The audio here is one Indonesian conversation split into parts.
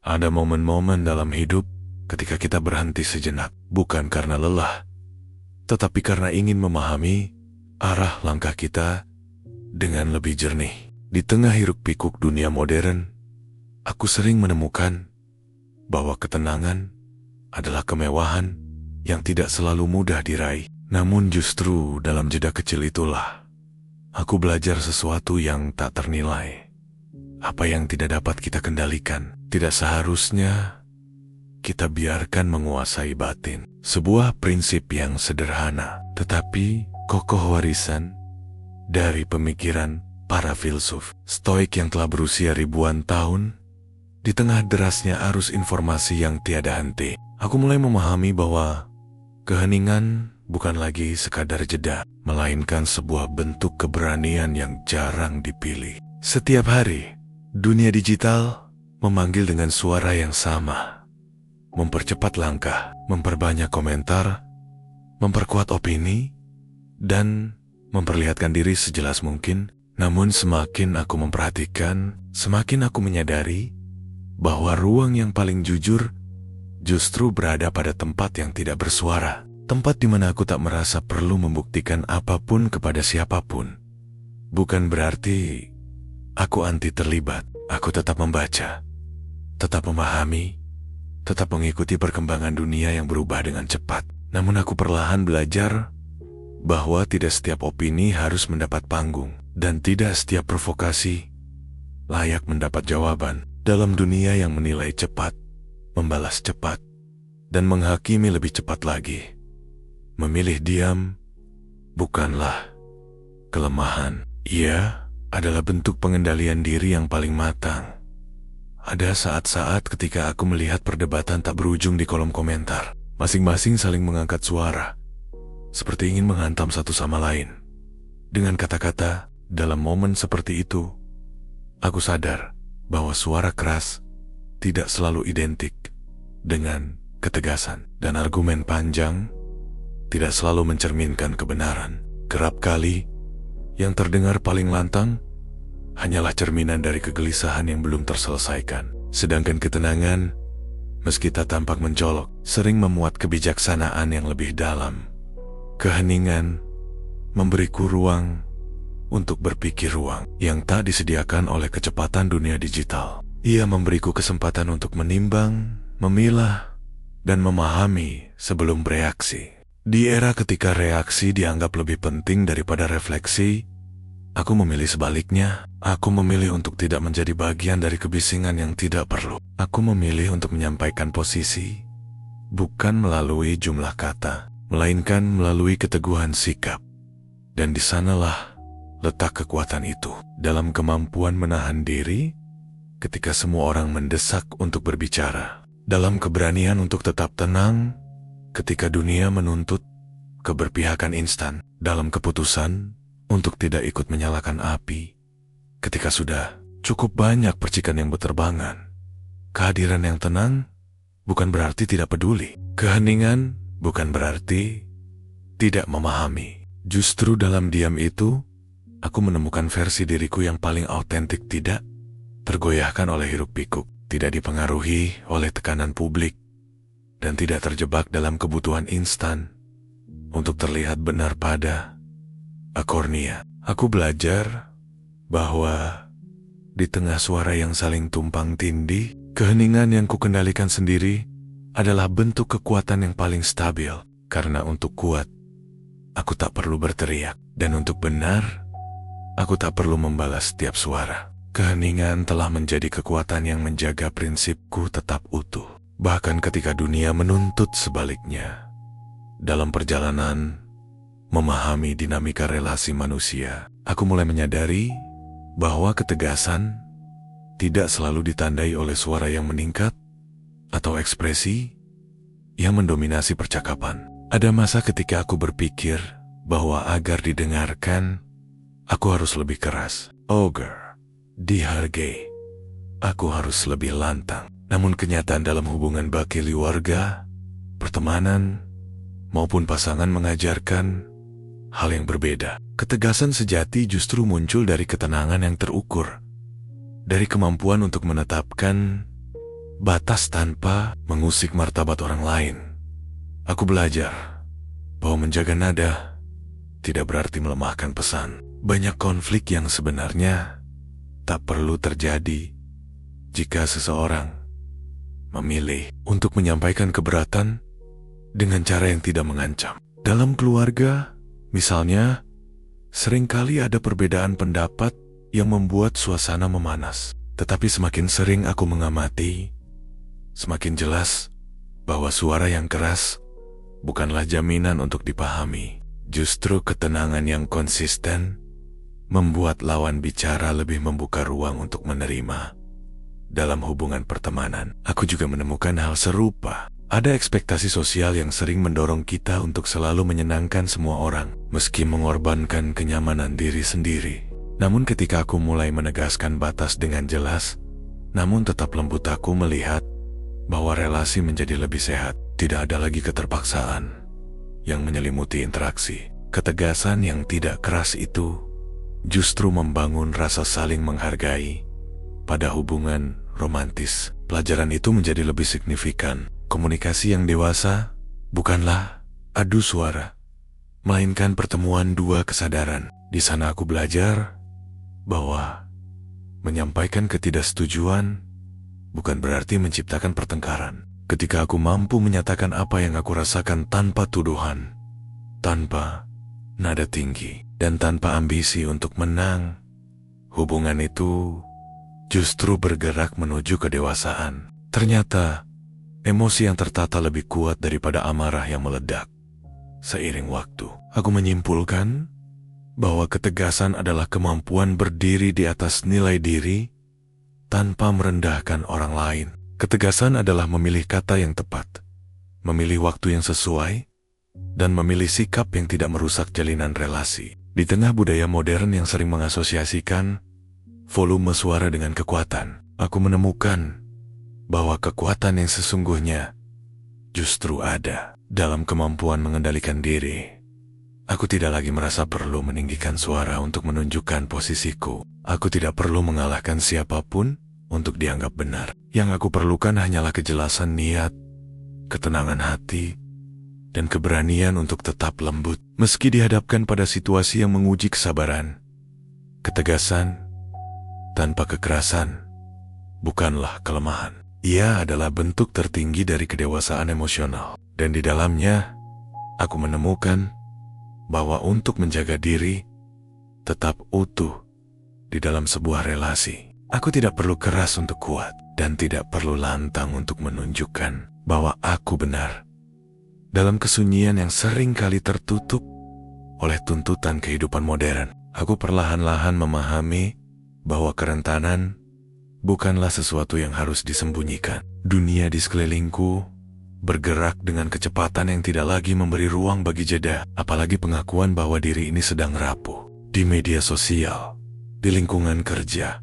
Ada momen-momen dalam hidup ketika kita berhenti sejenak, bukan karena lelah, tetapi karena ingin memahami arah langkah kita dengan lebih jernih. Di tengah hiruk-pikuk dunia modern, aku sering menemukan bahwa ketenangan adalah kemewahan yang tidak selalu mudah diraih. Namun justru dalam jeda kecil itulah aku belajar sesuatu yang tak ternilai. Apa yang tidak dapat kita kendalikan, tidak seharusnya kita biarkan menguasai batin. Sebuah prinsip yang sederhana, tetapi kokoh warisan dari pemikiran para filsuf Stoik yang telah berusia ribuan tahun. Di tengah derasnya arus informasi yang tiada henti, aku mulai memahami bahwa keheningan bukan lagi sekadar jeda, melainkan sebuah bentuk keberanian yang jarang dipilih. Setiap hari, dunia digital memanggil dengan suara yang sama, mempercepat langkah, memperbanyak komentar, memperkuat opini, dan memperlihatkan diri sejelas mungkin. Namun semakin aku memperhatikan, semakin aku menyadari bahwa ruang yang paling jujur justru berada pada tempat yang tidak bersuara. Tempat di mana aku tak merasa perlu membuktikan apapun kepada siapapun. Bukan berarti aku anti terlibat. Aku tetap membaca, tetap memahami, tetap mengikuti perkembangan dunia yang berubah dengan cepat. Namun aku perlahan belajar bahwa tidak setiap opini harus mendapat panggung, dan tidak setiap provokasi layak mendapat jawaban. Dalam dunia yang menilai cepat, membalas cepat, dan menghakimi lebih cepat lagi, memilih diam bukanlah kelemahan. Ia adalah bentuk pengendalian diri yang paling matang. Ada saat-saat ketika aku melihat perdebatan tak berujung di kolom komentar. Masing-masing saling mengangkat suara, seperti ingin menghantam satu sama lain. Dengan kata-kata, dalam momen seperti itu, aku sadar bahwa suara keras tidak selalu identik dengan ketegasan, dan argumen panjang tidak selalu mencerminkan kebenaran. Kerap kali, yang terdengar paling lantang hanyalah cerminan dari kegelisahan yang belum terselesaikan. Sedangkan ketenangan, meski tak tampak mencolok, sering memuat kebijaksanaan yang lebih dalam. Keheningan memberiku ruang untuk berpikir, ruang yang tak disediakan oleh kecepatan dunia digital. Ia memberiku kesempatan untuk menimbang, memilah, dan memahami sebelum bereaksi. Di era ketika reaksi dianggap lebih penting daripada refleksi, aku memilih sebaliknya. Aku memilih untuk tidak menjadi bagian dari kebisingan yang tidak perlu. Aku memilih untuk menyampaikan posisi, bukan melalui jumlah kata, melainkan melalui keteguhan sikap. Dan di sanalah letak kekuatan itu, dalam kemampuan menahan diri ketika semua orang mendesak untuk berbicara, dalam keberanian untuk tetap tenang ketika dunia menuntut keberpihakan instan, dalam keputusan untuk tidak ikut menyalakan api ketika sudah cukup banyak percikan yang berterbangan. Kehadiran yang tenang bukan berarti tidak peduli. Keheningan bukan berarti tidak memahami. Justru dalam diam itu, aku menemukan versi diriku yang paling autentik, tidak tergoyahkan oleh hiruk-pikuk, tidak dipengaruhi oleh tekanan publik, dan tidak terjebak dalam kebutuhan instan untuk terlihat benar pada akornia. Aku belajar bahwa di tengah suara yang saling tumpang tindih, keheningan yang kukendalikan sendiri adalah bentuk kekuatan yang paling stabil. Karena untuk kuat, aku tak perlu berteriak, dan untuk benar, aku tak perlu membalas setiap suara. Keheningan telah menjadi kekuatan yang menjaga prinsipku tetap utuh, bahkan ketika dunia menuntut sebaliknya. Dalam perjalanan memahami dinamika relasi manusia, aku mulai menyadari bahwa ketegasan tidak selalu ditandai oleh suara yang meningkat atau ekspresi yang mendominasi percakapan. Ada masa ketika aku berpikir bahwa agar didengarkan, aku harus lebih keras. Agar dihargai, aku harus lebih lantang. Namun kenyataan dalam hubungan bagi keluarga, pertemanan, maupun pasangan mengajarkan hal yang berbeda. Ketegasan sejati justru muncul dari ketenangan yang terukur, dari kemampuan untuk menetapkan batas tanpa mengusik martabat orang lain. Aku belajar bahwa menjaga nada tidak berarti melemahkan pesan. Banyak konflik yang sebenarnya tak perlu terjadi jika seseorang memilih untuk menyampaikan keberatan dengan cara yang tidak mengancam. Dalam keluarga, misalnya, seringkali ada perbedaan pendapat yang membuat suasana memanas. Tetapi semakin sering aku mengamati, semakin jelas bahwa suara yang keras bukanlah jaminan untuk dipahami. Justru ketenangan yang konsisten membuat lawan bicara lebih membuka ruang untuk menerima. Dalam hubungan pertemanan, aku juga menemukan hal serupa. Ada ekspektasi sosial yang sering mendorong kita untuk selalu menyenangkan semua orang, meski mengorbankan kenyamanan diri sendiri. Namun ketika aku mulai menegaskan batas dengan jelas, namun tetap lembut, aku melihat bahwa relasi menjadi lebih sehat. Tidak ada lagi keterpaksaan yang menyelimuti interaksi. Ketegasan yang tidak keras itu justru membangun rasa saling menghargai pada hubungan romantis. Pelajaran itu menjadi lebih signifikan. Komunikasi yang dewasa bukanlah adu suara, melainkan pertemuan dua kesadaran. Di sana aku belajar bahwa menyampaikan ketidaksetujuan bukan berarti menciptakan pertengkaran. Ketika aku mampu menyatakan apa yang aku rasakan tanpa tuduhan, tanpa nada tinggi, dan tanpa ambisi untuk menang, hubungan itu justru bergerak menuju kedewasaan. Ternyata, emosi yang tertata lebih kuat daripada amarah yang meledak. Seiring waktu, aku menyimpulkan bahwa ketegasan adalah kemampuan berdiri di atas nilai diri tanpa merendahkan orang lain. Ketegasan adalah memilih kata yang tepat, memilih waktu yang sesuai, dan memilih sikap yang tidak merusak jalinan relasi. Di tengah budaya modern yang sering mengasosiasikan volume suara dengan kekuatan, aku menemukan bahwa kekuatan yang sesungguhnya justru ada dalam kemampuan mengendalikan diri. Aku tidak lagi merasa perlu meninggikan suara untuk menunjukkan posisiku. Aku tidak perlu mengalahkan siapapun untuk dianggap benar. Yang aku perlukan hanyalah kejelasan niat, ketenangan hati, dan keberanian untuk tetap lembut meski dihadapkan pada situasi yang menguji kesabaran. Ketegasan tanpa kekerasan bukanlah kelemahan. Ia adalah bentuk tertinggi dari kedewasaan emosional. Dan di dalamnya, aku menemukan bahwa untuk menjaga diri tetap utuh di dalam sebuah relasi, aku tidak perlu keras untuk kuat dan tidak perlu lantang untuk menunjukkan bahwa aku benar. Dalam kesunyian yang sering kali tertutup oleh tuntutan kehidupan modern, aku perlahan-lahan memahami bahwa kerentanan bukanlah sesuatu yang harus disembunyikan. Dunia di sekelilingku bergerak dengan kecepatan yang tidak lagi memberi ruang bagi jeda, apalagi pengakuan bahwa diri ini sedang rapuh. Di media sosial, di lingkungan kerja,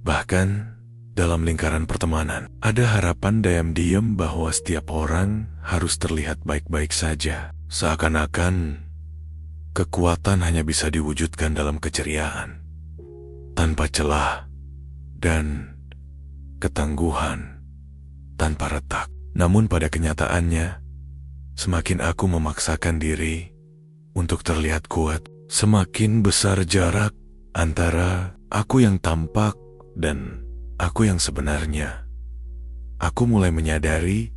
bahkan dalam lingkaran pertemanan, ada harapan diam-diam bahwa setiap orang harus terlihat baik-baik saja. Seakan-akan kekuatan hanya bisa diwujudkan dalam keceriaan, tanpa celah, dan ketangguhan tanpa retak. Namun pada kenyataannya, semakin aku memaksakan diri untuk terlihat kuat, semakin besar jarak antara aku yang tampak dan aku yang sebenarnya. Aku mulai menyadari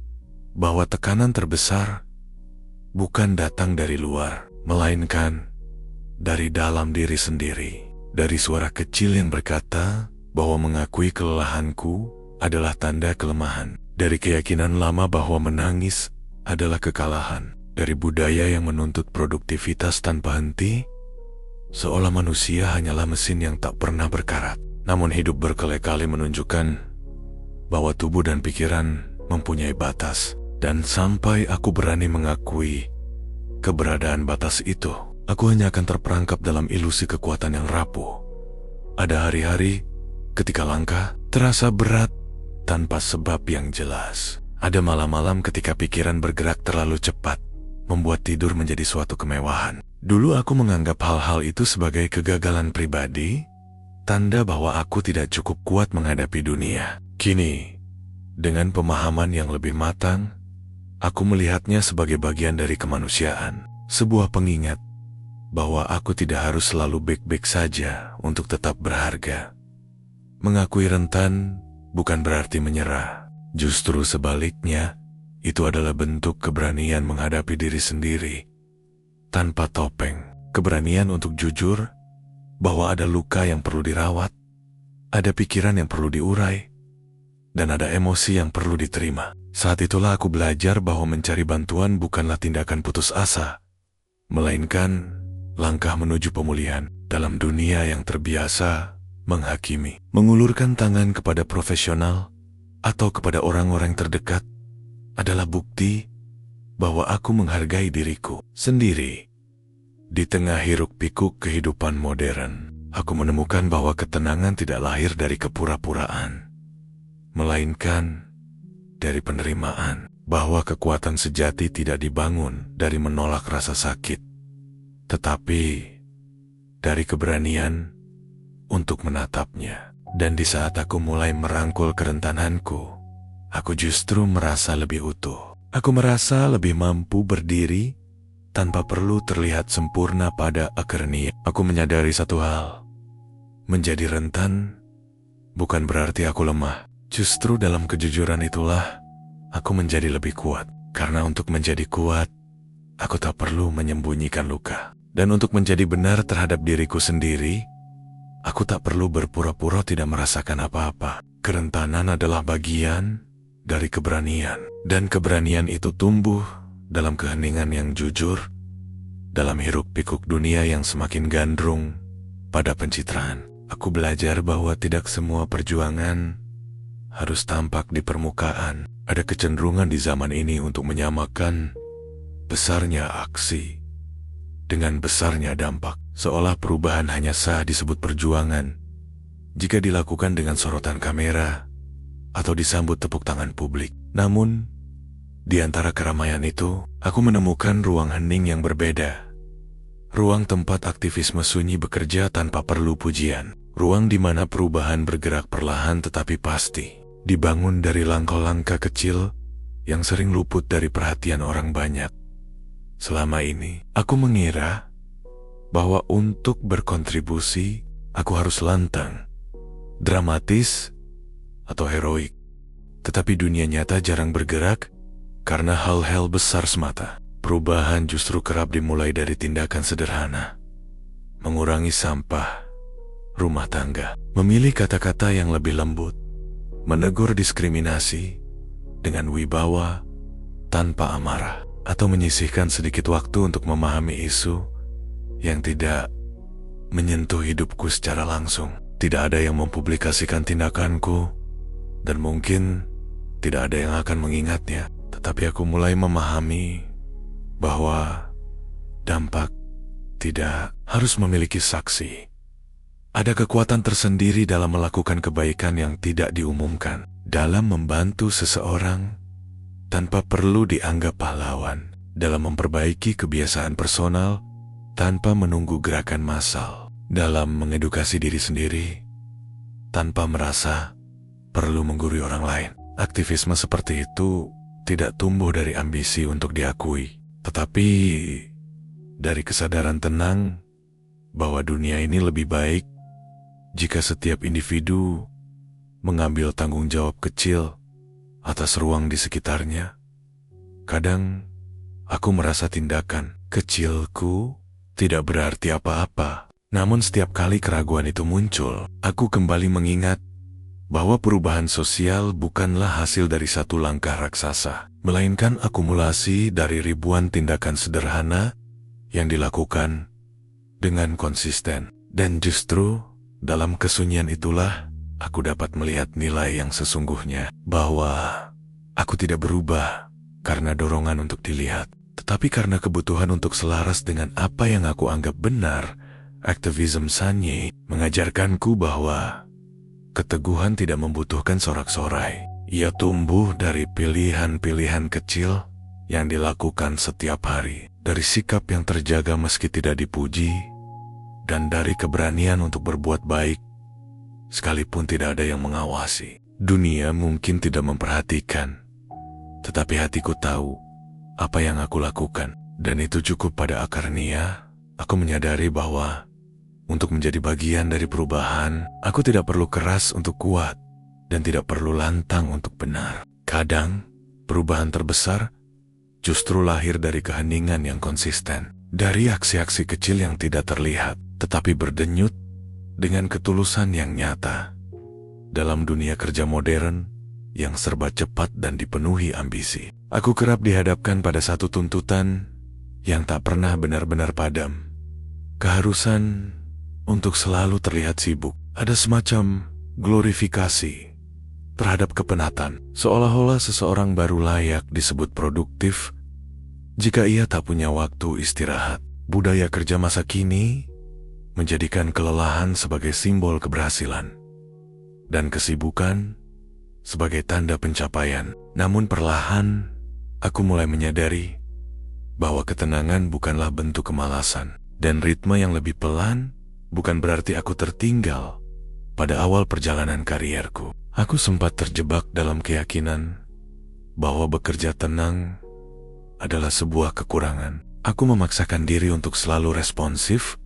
bahwa tekanan terbesar bukan datang dari luar, melainkan dari dalam diri sendiri. Dari suara kecil yang berkata bahwa mengakui kelelahanku adalah tanda kelemahan. Dari keyakinan lama bahwa menangis adalah kekalahan. Dari budaya yang menuntut produktivitas tanpa henti, seolah manusia hanyalah mesin yang tak pernah berkarat. Namun hidup berkali-kali menunjukkan bahwa tubuh dan pikiran mempunyai batas. Dan sampai aku berani mengakui keberadaan batas itu, aku hanya akan terperangkap dalam ilusi kekuatan yang rapuh. Ada hari-hari ketika langkah terasa berat tanpa sebab yang jelas. Ada malam-malam ketika pikiran bergerak terlalu cepat, membuat tidur menjadi suatu kemewahan. Dulu aku menganggap hal-hal itu sebagai kegagalan pribadi, tanda bahwa aku tidak cukup kuat menghadapi dunia. Kini, Dengan pemahaman yang lebih matang, aku melihatnya sebagai bagian dari kemanusiaan, sebuah pengingat bahwa aku tidak harus selalu baik-baik saja untuk tetap berharga. Mengakui rentan bukan berarti menyerah. Justru sebaliknya, itu adalah bentuk keberanian menghadapi diri sendiri tanpa topeng. Keberanian untuk jujur bahwa ada luka yang perlu dirawat, ada pikiran yang perlu diurai, dan ada emosi yang perlu diterima. Saat itulah aku belajar bahwa mencari bantuan bukanlah tindakan putus asa, melainkan langkah menuju pemulihan. Dalam dunia yang terbiasa menghakimi, mengulurkan tangan kepada profesional atau kepada orang-orang terdekat adalah bukti bahwa aku menghargai diriku sendiri. Di tengah hiruk-pikuk kehidupan modern, aku menemukan bahwa ketenangan tidak lahir dari kepura-puraan, melainkan dari penerimaan, bahwa kekuatan sejati tidak dibangun dari menolak rasa sakit, tetapi dari keberanian untuk menatapnya. Dan di saat aku mulai merangkul kerentananku, aku justru merasa lebih utuh. Aku merasa lebih mampu berdiri tanpa perlu terlihat sempurna pada akhirnya. Aku menyadari satu hal, menjadi rentan bukan berarti aku lemah. Justru dalam kejujuran itulah aku menjadi lebih kuat. Karena untuk menjadi kuat, aku tak perlu menyembunyikan luka. Dan untuk menjadi benar terhadap diriku sendiri, aku tak perlu berpura-pura tidak merasakan apa-apa. Kerentanan adalah bagian dari keberanian. Dan keberanian itu tumbuh dalam keheningan yang jujur, dalam hiruk-pikuk dunia yang semakin gandrung pada pencitraan. Aku belajar bahwa tidak semua perjuangan harus tampak di permukaan. Ada kecenderungan di zaman ini untuk menyamakan besarnya aksi dengan besarnya dampak, seolah perubahan hanya sah disebut perjuangan jika dilakukan dengan sorotan kamera atau disambut tepuk tangan publik. Namun, di antara keramaian itu, aku menemukan ruang hening yang berbeda. Ruang tempat aktivisme sunyi bekerja tanpa perlu pujian. Ruang di mana perubahan bergerak perlahan tetapi pasti. Dibangun dari langkah-langkah kecil yang sering luput dari perhatian orang banyak. Selama ini, aku mengira bahwa untuk berkontribusi, aku harus lantang, dramatis, atau heroik. Tetapi dunia nyata jarang bergerak karena hal-hal besar semata. Perubahan justru kerap dimulai dari tindakan sederhana. Mengurangi sampah rumah tangga, memilih kata-kata yang lebih lembut, menegur diskriminasi dengan wibawa tanpa amarah, atau menyisihkan sedikit waktu untuk memahami isu yang tidak menyentuh hidupku secara langsung. Tidak ada yang mempublikasikan tindakanku, dan mungkin tidak ada yang akan mengingatnya. Tetapi aku mulai memahami bahwa dampak tidak harus memiliki saksi. Ada kekuatan tersendiri dalam melakukan kebaikan yang tidak diumumkan, dalam membantu seseorang tanpa perlu dianggap pahlawan, dalam memperbaiki kebiasaan personal tanpa menunggu gerakan massal, dalam mengedukasi diri sendiri tanpa merasa perlu menggurui orang lain. Aktivisme seperti itu tidak tumbuh dari ambisi untuk diakui, tetapi dari kesadaran tenang bahwa dunia ini lebih baik jika setiap individu mengambil tanggung jawab kecil atas ruang di sekitarnya. Kadang aku merasa tindakan kecilku tidak berarti apa-apa. Namun setiap kali keraguan itu muncul, aku kembali mengingat bahwa perubahan sosial bukanlah hasil dari satu langkah raksasa, melainkan akumulasi dari ribuan tindakan sederhana yang dilakukan dengan konsisten. Dan justru dalam kesunyian itulah aku dapat melihat nilai yang sesungguhnya, bahwa aku tidak berubah karena dorongan untuk dilihat, tetapi karena kebutuhan untuk selaras dengan apa yang aku anggap benar. Aktivisme Sanyi mengajarkanku bahwa keteguhan tidak membutuhkan sorak-sorai. Ia tumbuh dari pilihan-pilihan kecil yang dilakukan setiap hari, dari sikap yang terjaga meski tidak dipuji, dan dari keberanian untuk berbuat baik sekalipun tidak ada yang mengawasi. Dunia mungkin tidak memperhatikan, tetapi hatiku tahu apa yang aku lakukan. Dan itu cukup. Pada akarnya, aku menyadari bahwa untuk menjadi bagian dari perubahan, aku tidak perlu keras untuk kuat dan tidak perlu lantang untuk benar. Kadang, perubahan terbesar justru lahir dari keheningan yang konsisten, dari aksi-aksi kecil yang tidak terlihat, tetapi berdenyut dengan ketulusan yang nyata. Dalam dunia kerja modern yang serba cepat dan dipenuhi ambisi, aku kerap dihadapkan pada satu tuntutan yang tak pernah benar-benar padam. Keharusan untuk selalu terlihat sibuk. Ada semacam glorifikasi terhadap kepenatan, seolah-olah seseorang baru layak disebut produktif jika ia tak punya waktu istirahat. Budaya kerja masa kini menjadikan kelelahan sebagai simbol keberhasilan dan kesibukan sebagai tanda pencapaian. Namun perlahan, aku mulai menyadari bahwa ketenangan bukanlah bentuk kemalasan, dan ritme yang lebih pelan bukan berarti aku tertinggal. Pada awal perjalanan karierku, aku sempat terjebak dalam keyakinan bahwa bekerja tenang adalah sebuah kekurangan. Aku memaksakan diri untuk selalu responsif,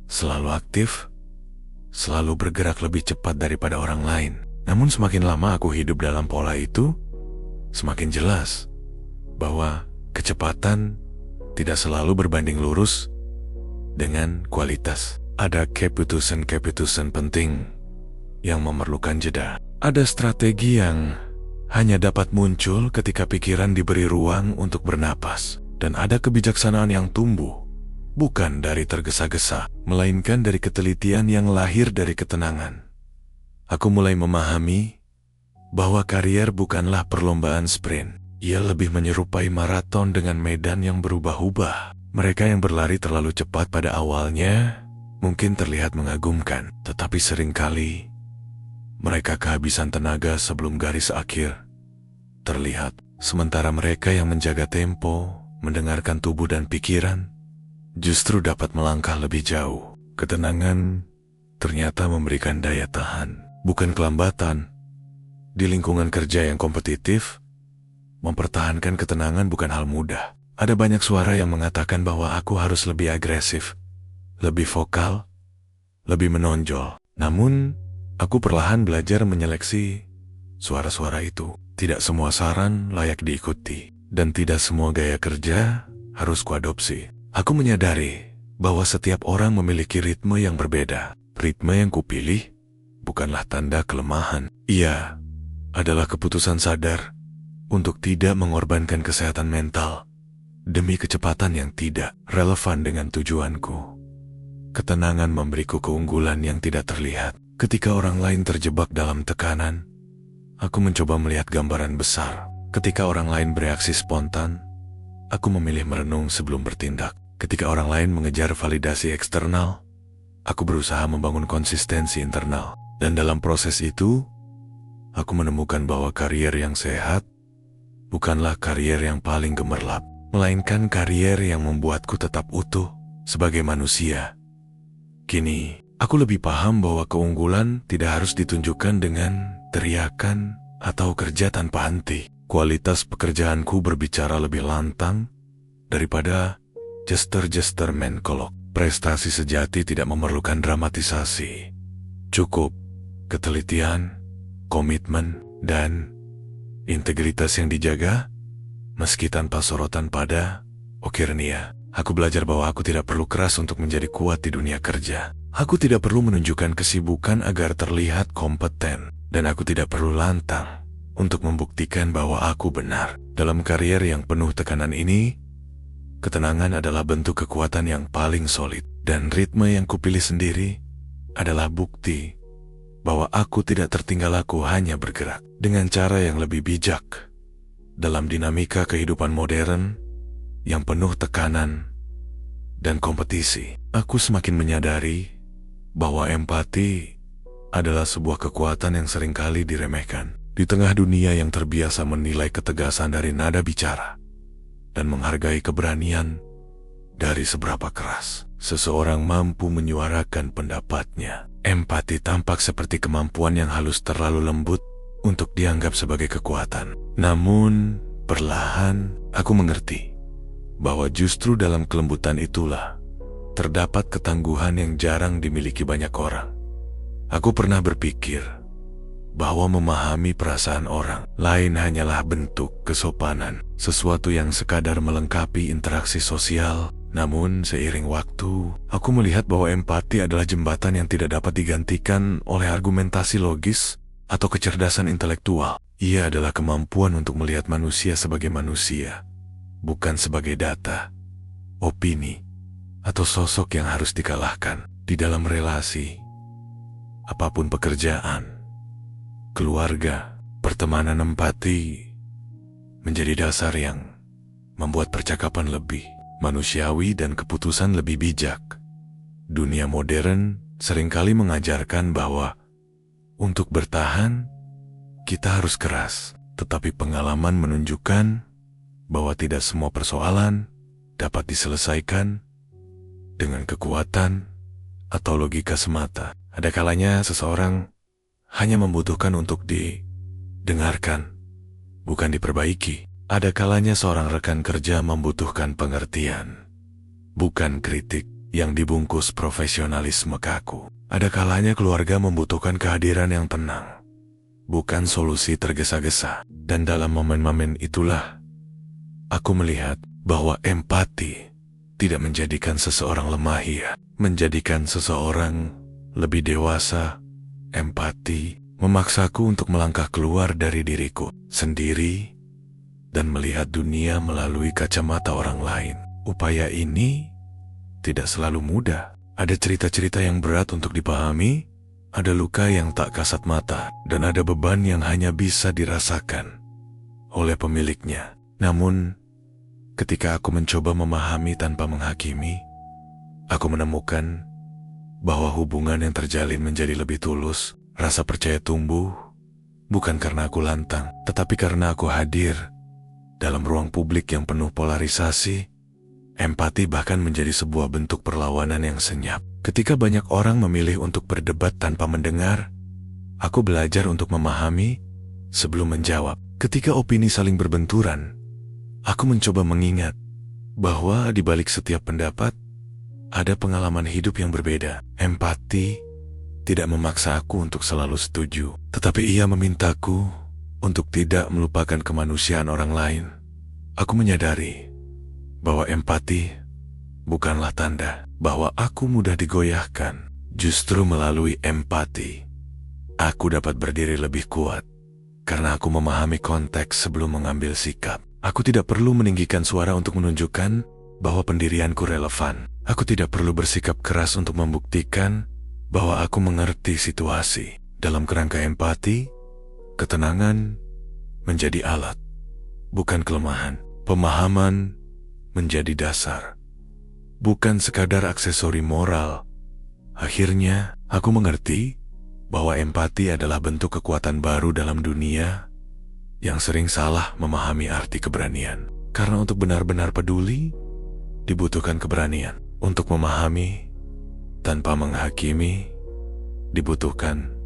selalu aktif, selalu bergerak lebih cepat daripada orang lain. Namun semakin lama aku hidup dalam pola itu, semakin jelas bahwa kecepatan tidak selalu berbanding lurus dengan kualitas. Ada keputusan-keputusan penting yang memerlukan jeda. Ada strategi yang hanya dapat muncul ketika pikiran diberi ruang untuk bernapas. Dan ada kebijaksanaan yang tumbuh bukan dari tergesa-gesa, melainkan dari ketelitian yang lahir dari ketenangan. Aku mulai memahami bahwa karier bukanlah perlombaan sprint. Ia lebih menyerupai maraton dengan medan yang berubah-ubah. Mereka yang berlari terlalu cepat pada awalnya mungkin terlihat mengagumkan, tetapi seringkali mereka kehabisan tenaga sebelum garis akhir terlihat. Sementara mereka yang menjaga tempo, mendengarkan tubuh dan pikiran, justru dapat melangkah lebih jauh. Ketenangan ternyata memberikan daya tahan, bukan kelambatan. Di lingkungan kerja yang kompetitif, mempertahankan ketenangan bukan hal mudah. Ada banyak suara yang mengatakan bahwa aku harus lebih agresif, lebih vokal, lebih menonjol. Namun, aku perlahan belajar menyeleksi suara-suara itu. Tidak semua saran layak diikuti, dan tidak semua gaya kerja harus kuadopsi. Aku menyadari bahwa setiap orang memiliki ritme yang berbeda. Ritme yang kupilih bukanlah tanda kelemahan. Ia adalah keputusan sadar untuk tidak mengorbankan kesehatan mental demi kecepatan yang tidak relevan dengan tujuanku. Ketenangan memberiku keunggulan yang tidak terlihat. Ketika orang lain terjebak dalam tekanan, aku mencoba melihat gambaran besar. Ketika orang lain bereaksi spontan, aku memilih merenung sebelum bertindak. Ketika orang lain mengejar validasi eksternal, aku berusaha membangun konsistensi internal. Dan dalam proses itu, aku menemukan bahwa karier yang sehat bukanlah karier yang paling gemerlap, melainkan karier yang membuatku tetap utuh sebagai manusia. Kini, aku lebih paham bahwa keunggulan tidak harus ditunjukkan dengan teriakan atau kerja tanpa henti. Kualitas pekerjaanku berbicara lebih lantang daripada jester-jester menkolok. Prestasi sejati tidak memerlukan dramatisasi. Cukup ketelitian, komitmen, dan integritas yang dijaga, meski tanpa sorotan pada okirnia. Aku belajar bahwa aku tidak perlu keras untuk menjadi kuat di dunia kerja. Aku tidak perlu menunjukkan kesibukan agar terlihat kompeten. Dan aku tidak perlu lantang untuk membuktikan bahwa aku benar. Dalam karier yang penuh tekanan ini, ketenangan adalah bentuk kekuatan yang paling solid. Dan ritme yang kupilih sendiri adalah bukti bahwa aku tidak tertinggal. Aku hanya bergerak dengan cara yang lebih bijak. Dalam dinamika kehidupan modern yang penuh tekanan dan kompetisi, aku semakin menyadari bahwa empati adalah sebuah kekuatan yang seringkali diremehkan. Di tengah dunia yang terbiasa menilai ketegasan dari nada bicara dan menghargai keberanian dari seberapa keras seseorang mampu menyuarakan pendapatnya. Empati tampak seperti kemampuan yang halus terlalu lembut untuk dianggap sebagai kekuatan. Namun, perlahan aku mengerti bahwa justru dalam kelembutan itulah terdapat ketangguhan yang jarang dimiliki banyak orang. Aku pernah berpikir bahwa memahami perasaan orang lain hanyalah bentuk kesopanan, sesuatu yang sekadar melengkapi interaksi sosial. Namun seiring waktu, aku melihat bahwa empati adalah jembatan yang tidak dapat digantikan oleh argumentasi logis atau kecerdasan intelektual. Ia adalah kemampuan untuk melihat manusia sebagai manusia, bukan sebagai data, opini, atau sosok yang harus dikalahkan. Di dalam relasi, apapun pekerjaan, keluarga, pertemanan, empati menjadi dasar yang membuat percakapan lebih manusiawi dan keputusan lebih bijak. Dunia modern seringkali mengajarkan bahwa untuk bertahan, kita harus keras. Tetapi pengalaman menunjukkan bahwa tidak semua persoalan dapat diselesaikan dengan kekuatan atau logika semata. Ada kalanya seseorang hanya membutuhkan untuk didengarkan, bukan diperbaiki. Ada kalanya seorang rekan kerja membutuhkan pengertian, bukan kritik yang dibungkus profesionalisme kaku. Ada kalanya keluarga membutuhkan kehadiran yang tenang, bukan solusi tergesa-gesa. Dan dalam momen-momen itulah, aku melihat bahwa empati tidak menjadikan seseorang lemah, ya, menjadikan seseorang lebih dewasa. Empati memaksaku untuk melangkah keluar dari diriku sendiri dan melihat dunia melalui kacamata orang lain. Upaya ini tidak selalu mudah. Ada cerita-cerita yang berat untuk dipahami, ada luka yang tak kasat mata, dan ada beban yang hanya bisa dirasakan oleh pemiliknya. Namun, ketika aku mencoba memahami tanpa menghakimi, aku menemukan bahwa hubungan yang terjalin menjadi lebih tulus. Rasa percaya tumbuh, bukan karena aku lantang, tetapi karena aku hadir dalam ruang publik yang penuh polarisasi. Empati bahkan menjadi sebuah bentuk perlawanan yang senyap. Ketika banyak orang memilih untuk berdebat tanpa mendengar, aku belajar untuk memahami sebelum menjawab. Ketika opini saling berbenturan, aku mencoba mengingat bahwa di balik setiap pendapat ada pengalaman hidup yang berbeda. Empati tidak memaksa aku untuk selalu setuju, tetapi ia memintaku untuk tidak melupakan kemanusiaan orang lain. Aku menyadari bahwa empati bukanlah tanda bahwa aku mudah digoyahkan. Justru melalui empati, aku dapat berdiri lebih kuat karena aku memahami konteks sebelum mengambil sikap. Aku tidak perlu meninggikan suara untuk menunjukkan bahwa pendirianku relevan. Aku tidak perlu bersikap keras untuk membuktikan bahwa aku mengerti situasi. Dalam kerangka empati, ketenangan menjadi alat, bukan kelemahan. Pemahaman menjadi dasar, bukan sekadar aksesori moral. Akhirnya, aku mengerti bahwa empati adalah bentuk kekuatan baru dalam dunia yang sering salah memahami arti keberanian. Karena untuk benar-benar peduli, dibutuhkan keberanian. Untuk memahami tanpa menghakimi, dibutuhkan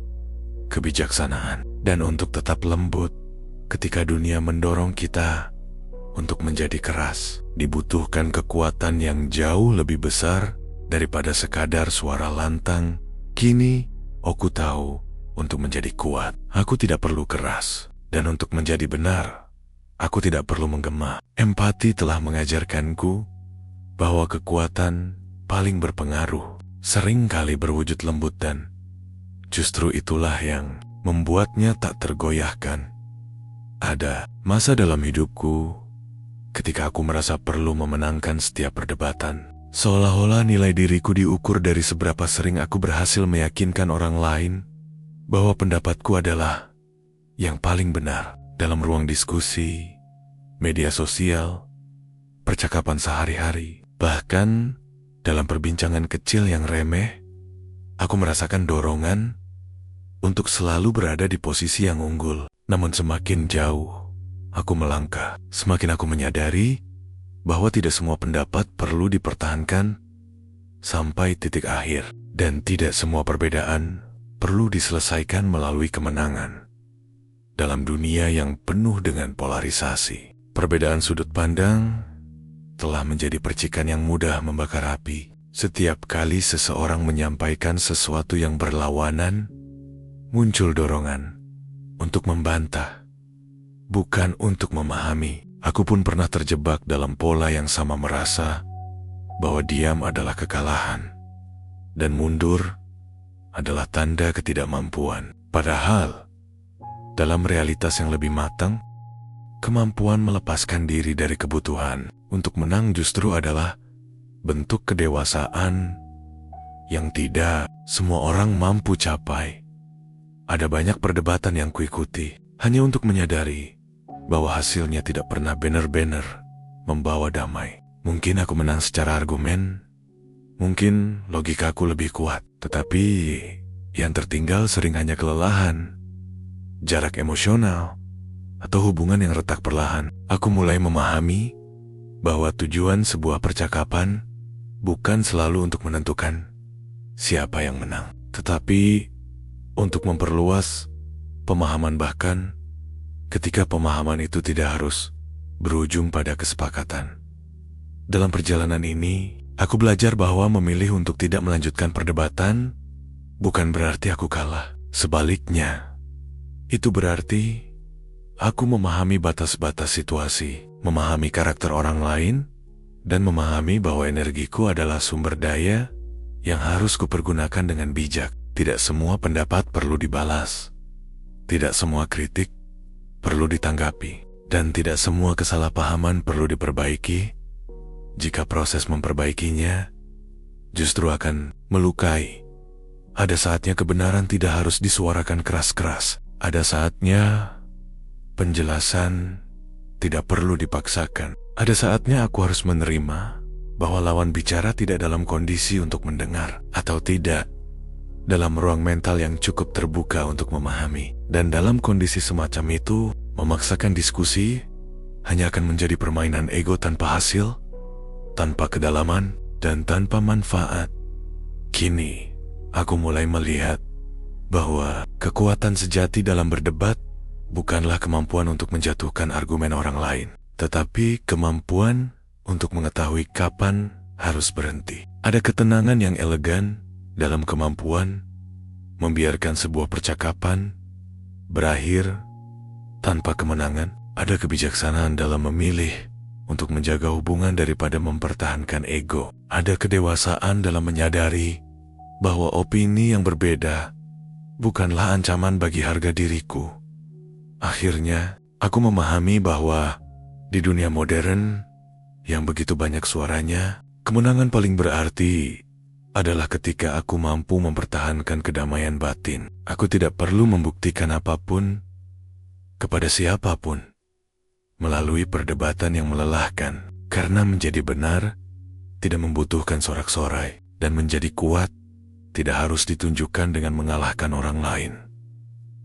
kebijaksanaan. Dan untuk tetap lembut ketika dunia mendorong kita untuk menjadi keras, dibutuhkan kekuatan yang jauh lebih besar daripada sekadar suara lantang. Kini, aku tahu untuk menjadi kuat, aku tidak perlu keras. Dan untuk menjadi benar, aku tidak perlu menggema. Empati telah mengajarkanku bahwa kekuatan paling berpengaruh sering kali berwujud lembut, dan justru itulah yang membuatnya tak tergoyahkan. Ada masa dalam hidupku ketika aku merasa perlu memenangkan setiap perdebatan, seolah-olah nilai diriku diukur dari seberapa sering aku berhasil meyakinkan orang lain bahwa pendapatku adalah yang paling benar. Dalam ruang diskusi, media sosial, percakapan sehari-hari, bahkan dalam perbincangan kecil yang remeh, aku merasakan dorongan untuk selalu berada di posisi yang unggul. Namun semakin jauh aku melangkah, semakin aku menyadari bahwa tidak semua pendapat perlu dipertahankan sampai titik akhir, dan tidak semua perbedaan perlu diselesaikan melalui kemenangan. dalam dunia yang penuh dengan polarisasi. Perbedaan sudut pandang telah menjadi percikan yang mudah membakar api. Setiap kali seseorang menyampaikan sesuatu yang berlawanan, muncul dorongan untuk membantah, bukan untuk memahami. Aku pun pernah terjebak dalam pola yang sama, merasa bahwa diam adalah kekalahan dan mundur adalah tanda ketidakmampuan. Padahal, dalam realitas yang lebih matang, kemampuan melepaskan diri dari kebutuhan untuk menang justru adalah bentuk kedewasaan yang tidak semua orang mampu capai. Ada banyak perdebatan yang kuikuti hanya untuk menyadari bahwa hasilnya tidak pernah benar-benar membawa damai. Mungkin aku menang secara argumen, mungkin logikaku lebih kuat, tetapi yang tertinggal sering hanya kelelahan, jarak emosional, atau hubungan yang retak perlahan. Aku mulai memahami bahwa tujuan sebuah percakapan bukan selalu untuk menentukan siapa yang menang, tetapi untuk memperluas pemahaman, bahkan ketika pemahaman itu tidak harus berujung pada kesepakatan. Dalam perjalanan ini, aku belajar bahwa memilih untuk tidak melanjutkan perdebatan bukan berarti aku kalah. Sebaliknya, itu berarti aku memahami batas-batas situasi, memahami karakter orang lain, dan memahami bahwa energiku adalah sumber daya yang harus kupergunakan dengan bijak. Tidak semua pendapat perlu dibalas, tidak semua kritik perlu ditanggapi, dan tidak semua kesalahpahaman perlu diperbaiki. Jika proses memperbaikinya justru akan melukai. Ada saatnya kebenaran tidak harus disuarakan keras-keras. Ada saatnya penjelasan tidak perlu dipaksakan. Ada saatnya aku harus menerima bahwa lawan bicara tidak dalam kondisi untuk mendengar, atau tidak dalam ruang mental yang cukup terbuka untuk memahami. Dan dalam kondisi semacam itu, memaksakan diskusi hanya akan menjadi permainan ego tanpa hasil, tanpa kedalaman, dan tanpa manfaat. Kini, aku mulai melihat bahwa kekuatan sejati dalam berdebat bukanlah kemampuan untuk menjatuhkan argumen orang lain, tetapi kemampuan untuk mengetahui kapan harus berhenti. Ada ketenangan yang elegan dalam kemampuan membiarkan sebuah percakapan berakhir tanpa kemenangan. Ada kebijaksanaan dalam memilih untuk menjaga hubungan daripada mempertahankan ego. Ada kedewasaan dalam menyadari bahwa opini yang berbeda bukanlah ancaman bagi harga diriku. Akhirnya, aku memahami bahwa di dunia modern yang begitu banyak suaranya, kemenangan paling berarti adalah ketika aku mampu mempertahankan kedamaian batin. Aku tidak perlu membuktikan apapun kepada siapapun melalui perdebatan yang melelahkan, karena menjadi benar tidak membutuhkan sorak-sorai, dan menjadi kuat tidak harus ditunjukkan dengan mengalahkan orang lain.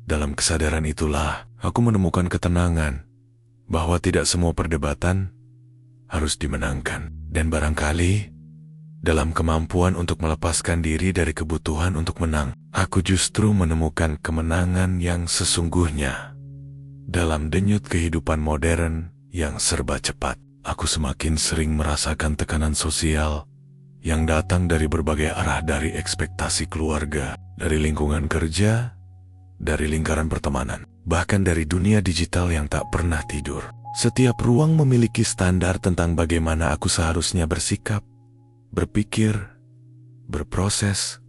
Dalam kesadaran itulah aku menemukan ketenangan bahwa tidak semua perdebatan harus dimenangkan, dan barangkali dalam kemampuan untuk melepaskan diri dari kebutuhan untuk menang, aku justru menemukan kemenangan yang sesungguhnya. Dalam denyut kehidupan modern yang serba cepat, aku semakin sering merasakan tekanan sosial yang datang dari berbagai arah, dari ekspektasi keluarga, dari lingkungan kerja, dari lingkaran pertemanan, bahkan dari dunia digital yang tak pernah tidur. Setiap ruang memiliki standar tentang bagaimana aku seharusnya bersikap, berpikir, berproses,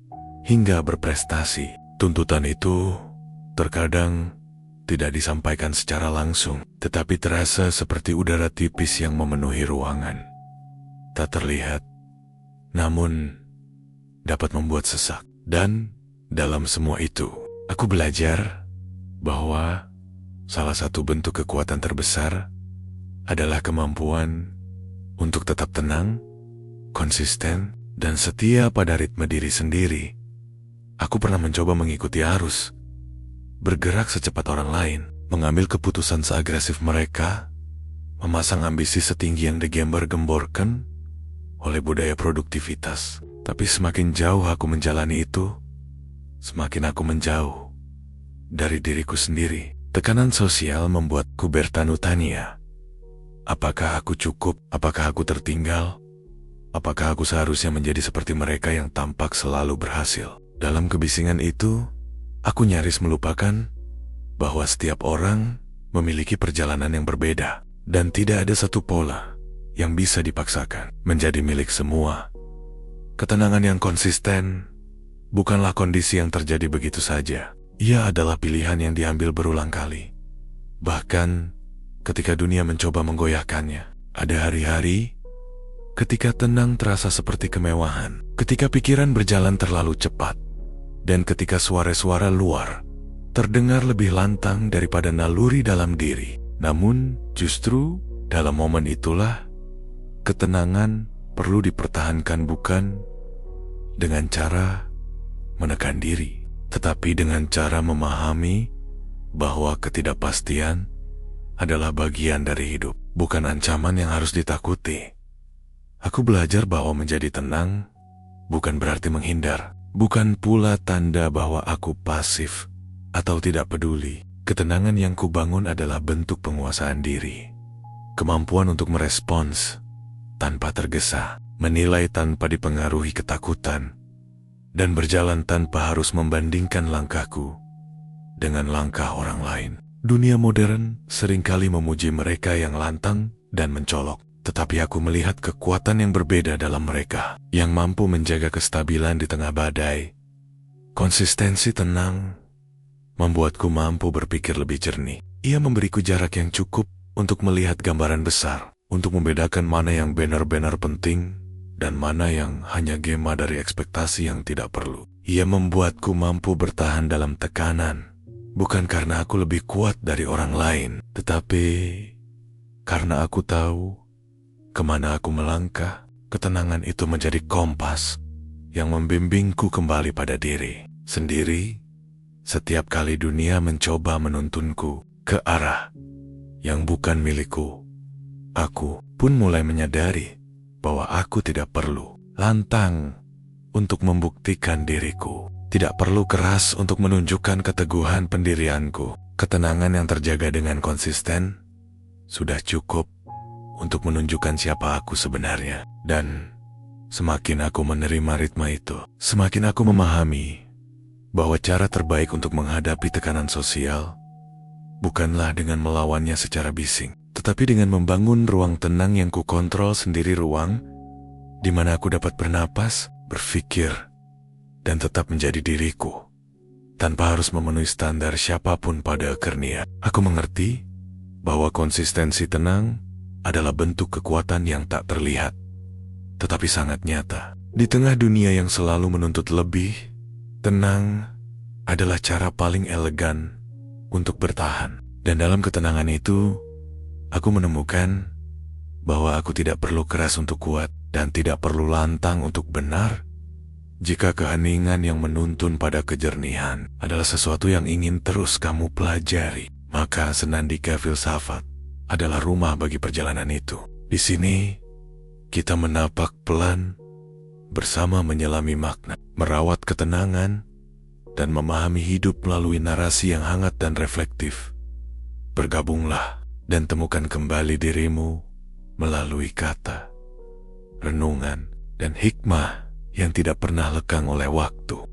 hingga berprestasi. Tuntutan itu terkadang tidak disampaikan secara langsung, tetapi terasa seperti udara tipis yang memenuhi ruangan. Tak terlihat, namun dapat membuat sesak. Dan dalam semua itu, aku belajar bahwa salah satu bentuk kekuatan terbesar adalah kemampuan untuk tetap tenang, konsisten, dan setia pada ritme diri sendiri. Aku pernah mencoba mengikuti arus, bergerak secepat orang lain, mengambil keputusan seagresif mereka, memasang ambisi setinggi yang digembar-gemborkan oleh budaya produktivitas. Tapi semakin jauh aku menjalani itu, semakin aku menjauh dari diriku sendiri. Tekanan sosial membuatku bertanya-tanya. Apakah aku cukup? Apakah aku tertinggal? Apakah aku seharusnya menjadi seperti mereka yang tampak selalu berhasil? Dalam kebisingan itu, aku nyaris melupakan bahwa setiap orang memiliki perjalanan yang berbeda, dan tidak ada satu pola yang bisa dipaksakan menjadi milik semua. Ketenangan yang konsisten bukanlah kondisi yang terjadi begitu saja. Ia adalah pilihan yang diambil berulang kali. Bahkan ketika dunia mencoba menggoyahkannya, ada hari-hari ketika tenang terasa seperti kemewahan, ketika pikiran berjalan terlalu cepat, dan ketika suara-suara luar terdengar lebih lantang daripada naluri dalam diri. Namun, justru dalam momen itulah ketenangan perlu dipertahankan, bukan dengan cara menekan diri, tetapi dengan cara memahami bahwa ketidakpastian adalah bagian dari hidup, bukan ancaman yang harus ditakuti. Aku belajar bahwa menjadi tenang bukan berarti menghindar, bukan pula tanda bahwa aku pasif atau tidak peduli. Ketenangan yang kubangun adalah bentuk penguasaan diri, kemampuan untuk merespons tanpa tergesa, menilai tanpa dipengaruhi ketakutan, dan berjalan tanpa harus membandingkan langkahku dengan langkah orang lain. Dunia modern seringkali memuji mereka yang lantang dan mencolok, tetapi aku melihat kekuatan yang berbeda dalam mereka, yang mampu menjaga kestabilan di tengah badai. Konsistensi tenang membuatku mampu berpikir lebih jernih. Ia memberiku jarak yang cukup untuk melihat gambaran besar, untuk membedakan mana yang benar-benar penting dan mana yang hanya gema dari ekspektasi yang tidak perlu. Ia membuatku mampu bertahan dalam tekanan, bukan karena aku lebih kuat dari orang lain, tetapi karena aku tahu kemana aku melangkah. Ketenangan itu menjadi kompas yang membimbingku kembali pada diri sendiri. Setiap kali dunia mencoba menuntunku ke arah yang bukan milikku, aku pun mulai menyadari bahwa aku tidak perlu lantang untuk membuktikan diriku, tidak perlu keras untuk menunjukkan keteguhan pendirianku. Ketenangan yang terjaga dengan konsisten sudah cukup untuk menunjukkan siapa aku sebenarnya. Dan semakin aku menerima ritme itu, semakin aku memahami bahwa cara terbaik untuk menghadapi tekanan sosial bukanlah dengan melawannya secara bising, tetapi dengan membangun ruang tenang yang kukontrol sendiri, ruang di mana aku dapat bernapas, berpikir, dan tetap menjadi diriku, tanpa harus memenuhi standar siapapun pada akhirnya. Aku mengerti bahwa konsistensi tenang adalah bentuk kekuatan yang tak terlihat, tetapi sangat nyata. Di tengah dunia yang selalu menuntut lebih, tenang adalah cara paling elegan untuk bertahan. Dan dalam ketenangan itu, aku menemukan bahwa aku tidak perlu keras untuk kuat dan tidak perlu lantang untuk benar. Jika keheningan yang menuntun pada kejernihan adalah sesuatu yang ingin terus kamu pelajari, maka Senandika Filsafat adalah rumah bagi perjalanan itu. Di sini, kita menapak pelan bersama, menyelami makna, merawat ketenangan, dan memahami hidup melalui narasi yang hangat dan reflektif. Bergabunglah dan temukan kembali dirimu melalui kata, renungan, dan hikmah yang tidak pernah lekang oleh waktu.